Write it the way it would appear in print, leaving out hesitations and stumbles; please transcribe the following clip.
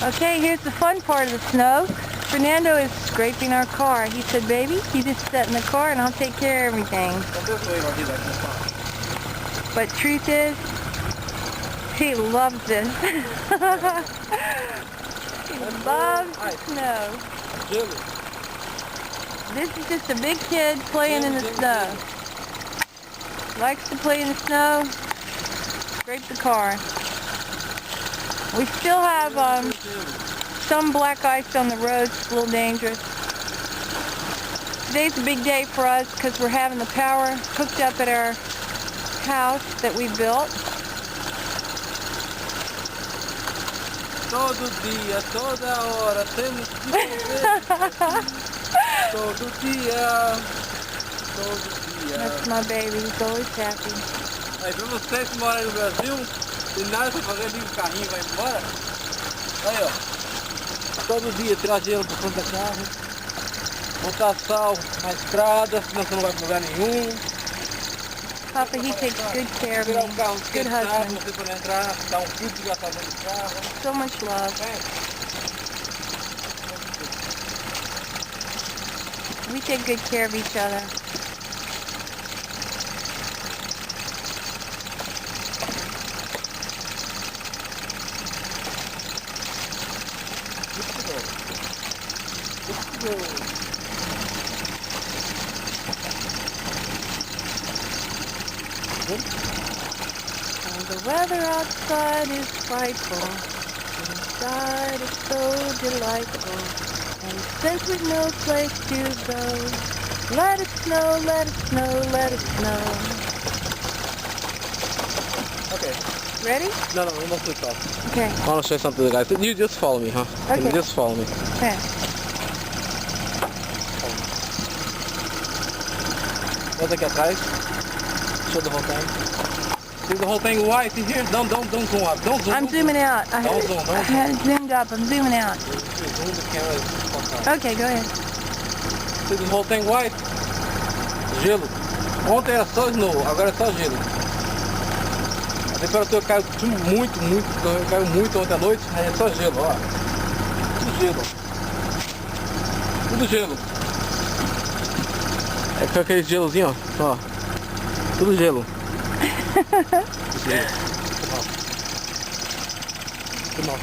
Okay, here's the fun part of the snow. Fernando is scraping our car. He said, baby, you just sit in the car and I'll take care of everything. But truth is, he loves this. He loves the snow. This is just a big kid playing in the snow. Likes to play in the snow, scrape the car. We still have some black ice on the roads. It's a little dangerous. Today's a big day for us because we're having the power hooked up at our house that we built. Todo dia, toda hora, temos que viver. Todo dia, todo dia. That's my baby. He's always happy. Aí, pra vocês que moram aí no Brasil, tem nada pra fazer, liga o carrinho e vai embora. Aí, ó. Todo dia tirar gelo por conta da carro. Botar sal na estrada, senão você não vai pra lugar nenhum. Papa, he takes good care of me. Tirar o carro Good esquentado, husband. você pode entrar, dar um fio de gasolina no carro. So much love. We take good care of each other. And the weather outside is frightful, inside is so delightful. And since we've no place to go, let it snow, let it snow, let it snow. Okay. Ready? No, we must switch off. Okay. I want to show you something to the guys. You just follow me, huh? Okay. You just follow me. Okay. Volta aqui atrás. Show the whole thing. See the whole thing white here? Don't zoom up. Don't zoom. I'm zooming out. I Don't zoom. had it zoomed up. I'm zooming out. Zoom the camera. Okay, go ahead. See the whole thing white? Gelo. Ontem era só snow, agora é só gelo. A temperatura caiu caiu muito ontem à noite, aí é só gelo, ó. Tudo gelo. Tudo gelo. É com aquele gelozinho, ó. Tudo gelo. Gelo. Come on.